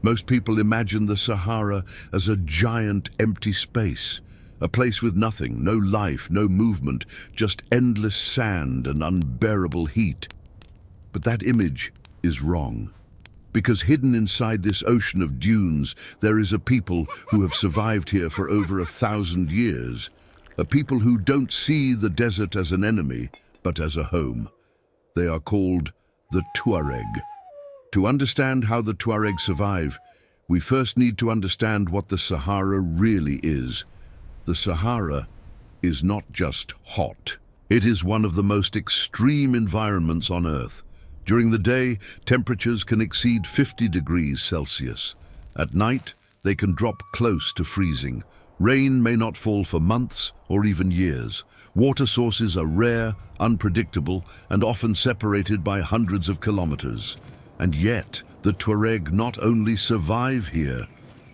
Most people imagine the Sahara as a giant empty space, a place with nothing, no life, no movement, just endless sand and unbearable heat. But that image is wrong. Because hidden inside this ocean of dunes, there is a people who have survived here for over 1,000 years. A people who don't see the desert as an enemy, but as a home. They are called the Tuareg. To understand how the Tuareg survive, we first need to understand what the Sahara really is. The Sahara is not just hot. It is one of the most extreme environments on Earth. During the day, temperatures can exceed 50 degrees Celsius. At night, they can drop close to freezing. Rain may not fall for months or even years. Water sources are rare, unpredictable, and often separated by hundreds of kilometers. And yet, the Tuareg not only survive here,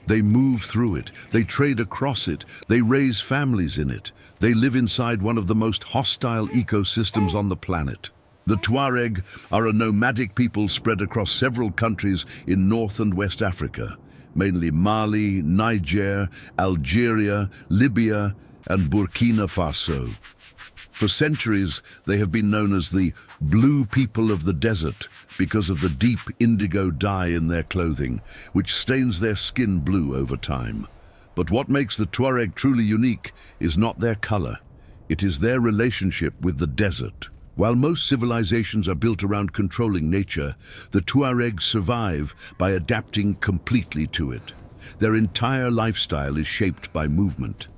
they move through it, they trade across it, they raise families in it. They live inside one of the most hostile ecosystems on the planet. The Tuareg are a nomadic people spread across several countries in North and West Africa, mainly Mali, Niger, Algeria, Libya, and Burkina Faso. For centuries, they have been known as the blue people of the desert because of the deep indigo dye in their clothing, which stains their skin blue over time. But what makes the Tuareg truly unique is not their color. It is their relationship with the desert. While most civilizations are built around controlling nature, the Tuareg survive by adapting completely to it. Their entire lifestyle is shaped by movement.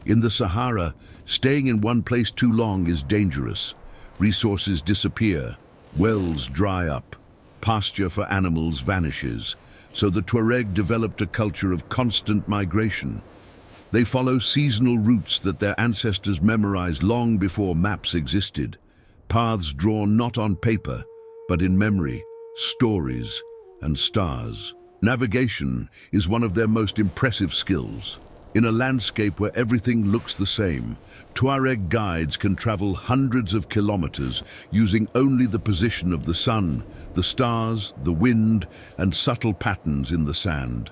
In the Sahara, staying in one place too long is dangerous. Resources disappear, wells dry up, pasture for animals vanishes. So the Tuareg developed a culture of constant migration. They follow seasonal routes that their ancestors memorized long before maps existed. Paths drawn not on paper, but in memory, stories, and stars. Navigation is one of their most impressive skills. In a landscape where everything looks the same, Tuareg guides can travel hundreds of kilometers using only the position of the sun, the stars, the wind, and subtle patterns in the sand.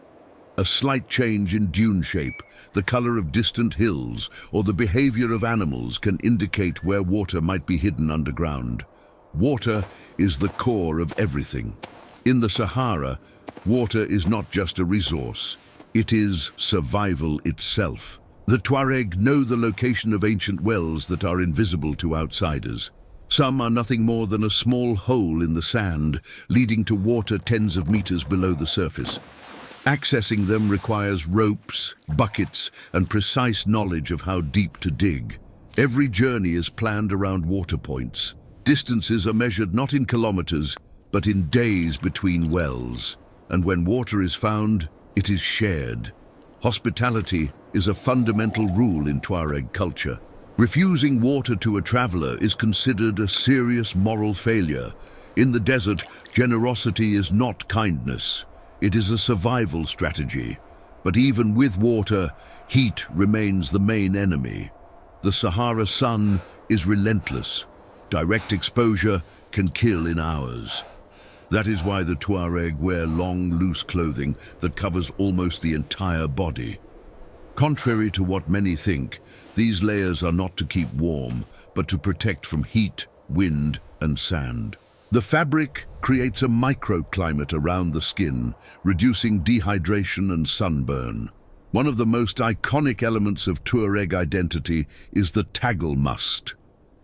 A slight change in dune shape, the color of distant hills, or the behavior of animals can indicate where water might be hidden underground. Water is the core of everything. In the Sahara, water is not just a resource. It is survival itself. The Tuareg know the location of ancient wells that are invisible to outsiders. Some are nothing more than a small hole in the sand, leading to water tens of meters below the surface. Accessing them requires ropes, buckets, and precise knowledge of how deep to dig. Every journey is planned around water points. Distances are measured not in kilometers, but in days between wells. And when water is found, it is shared. Hospitality is a fundamental rule in Tuareg culture. Refusing water to a traveler is considered a serious moral failure. In the desert, generosity is not kindness. It is a survival strategy. But even with water, heat remains the main enemy. The Sahara sun is relentless. Direct exposure can kill in hours. That is why the Tuareg wear long, loose clothing that covers almost the entire body. Contrary to what many think, these layers are not to keep warm, but to protect from heat, wind, and sand. The fabric creates a microclimate around the skin, reducing dehydration and sunburn. One of the most iconic elements of Tuareg identity is the tagelmust,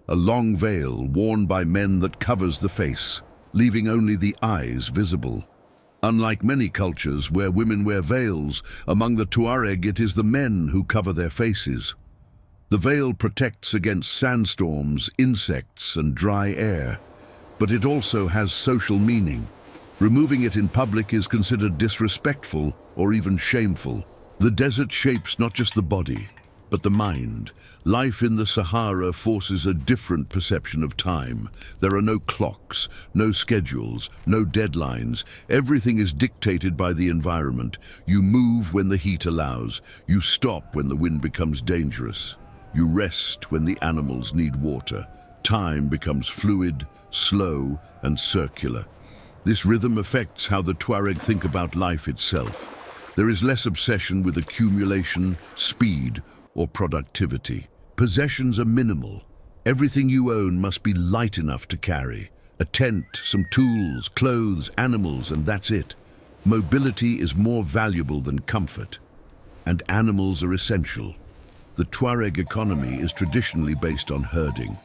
a long veil worn by men that covers the face, leaving only the eyes visible. Unlike many cultures where women wear veils, among the Tuareg it is the men who cover their faces. The veil protects against sandstorms, insects, and dry air. But it also has social meaning. Removing it in public is considered disrespectful or even shameful. The desert shapes not just the body, but the mind. Life in the Sahara forces a different perception of time. There are no clocks, no schedules, no deadlines. Everything is dictated by the environment. You move when the heat allows. You stop when the wind becomes dangerous. You rest when the animals need water. Time becomes fluid, slow, and circular. This rhythm affects how the Tuareg think about life itself. There is less obsession with accumulation, speed, or productivity. Possessions are minimal. Everything you own must be light enough to carry. A tent, some tools, clothes, animals, and that's it. Mobility is more valuable than comfort. And animals are essential. The Tuareg economy is traditionally based on herding.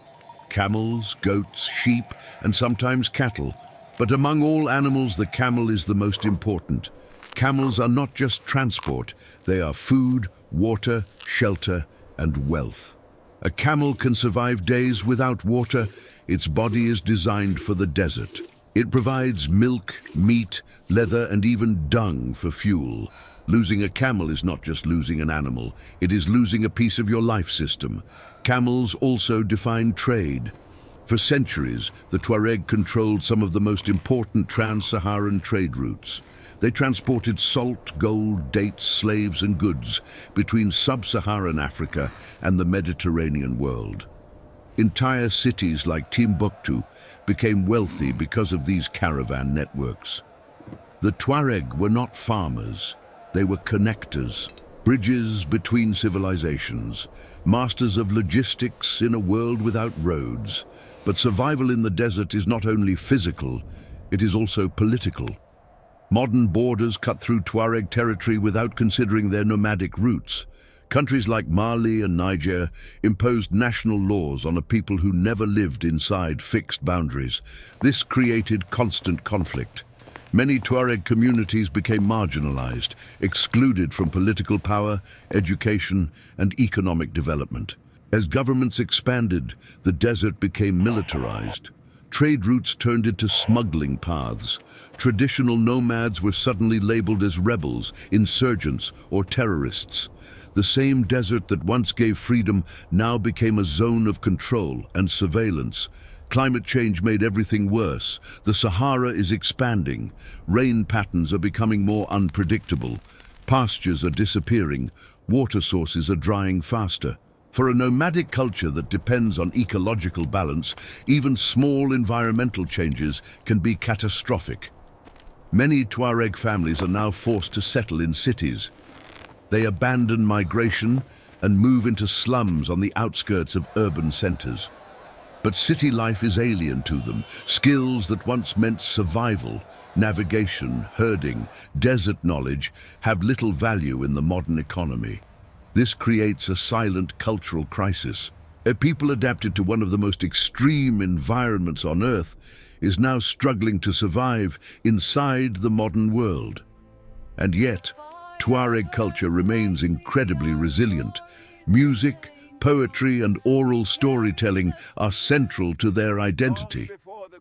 Camels, goats, sheep, and sometimes cattle. But among all animals, the camel is the most important. Camels are not just transport, they are food, water, shelter, and wealth. A camel can survive days without water. Its body is designed for the desert. It provides milk, meat, leather, and even dung for fuel. Losing a camel is not just losing an animal, it is losing a piece of your life system. Camels also define trade. For centuries, the Tuareg controlled some of the most important trans-Saharan trade routes. They transported salt, gold, dates, slaves, and goods between sub-Saharan Africa and the Mediterranean world. Entire cities like Timbuktu became wealthy because of these caravan networks. The Tuareg were not farmers, they were connectors, bridges between civilizations, masters of logistics in a world without roads. But survival in the desert is not only physical, it is also political. Modern borders cut through Tuareg territory without considering their nomadic roots. Countries like Mali and Niger imposed national laws on a people who never lived inside fixed boundaries. This created constant conflict. Many Tuareg communities became marginalized, excluded from political power, education, and economic development. As governments expanded, the desert became militarized. Trade routes turned into smuggling paths. Traditional nomads were suddenly labeled as rebels, insurgents, or terrorists. The same desert that once gave freedom now became a zone of control and surveillance. Climate change made everything worse. The Sahara is expanding. Rain patterns are becoming more unpredictable. Pastures are disappearing. Water sources are drying faster. For a nomadic culture that depends on ecological balance, even small environmental changes can be catastrophic. Many Tuareg families are now forced to settle in cities. They abandon migration and move into slums on the outskirts of urban centers. But city life is alien to them. Skills that once meant survival, navigation, herding, desert knowledge have little value in the modern economy. This creates a silent cultural crisis. A people adapted to one of the most extreme environments on Earth is now struggling to survive inside the modern world. And yet, Tuareg culture remains incredibly resilient. Music, poetry, and oral storytelling are central to their identity.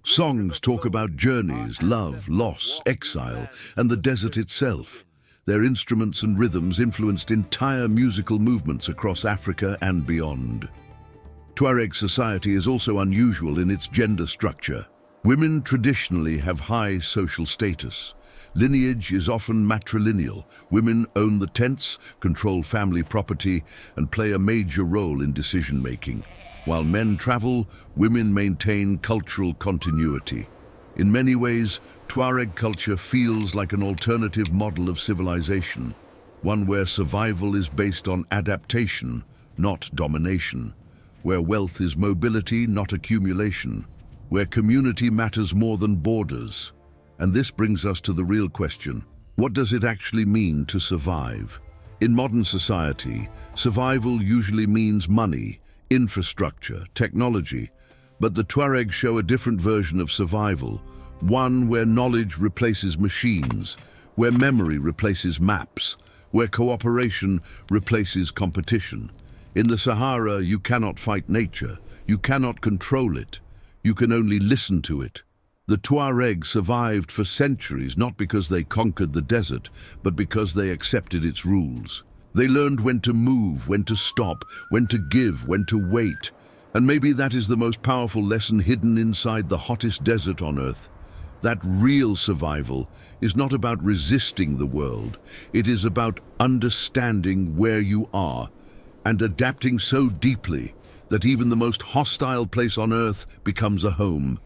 Songs talk about journeys, love, loss, exile, and the desert itself. Their instruments and rhythms influenced entire musical movements across Africa and beyond. Tuareg society is also unusual in its gender structure. Women traditionally have high social status. Lineage is often matrilineal. Women own the tents, control family property, and play a major role in decision-making. While men travel, women maintain cultural continuity. In many ways, Tuareg culture feels like an alternative model of civilization, one where survival is based on adaptation, not domination, where wealth is mobility, not accumulation, where community matters more than borders. And this brings us to the real question: what does it actually mean to survive? In modern society, survival usually means money, infrastructure, technology, but the Tuareg show a different version of survival, one where knowledge replaces machines, where memory replaces maps, where cooperation replaces competition. In the Sahara, you cannot fight nature, you cannot control it, you can only listen to it. The Tuareg survived for centuries not because they conquered the desert, but because they accepted its rules. They learned when to move, when to stop, when to give, when to wait. And maybe that is the most powerful lesson hidden inside the hottest desert on Earth. That real survival is not about resisting the world. It is about understanding where you are and adapting so deeply that even the most hostile place on Earth becomes a home.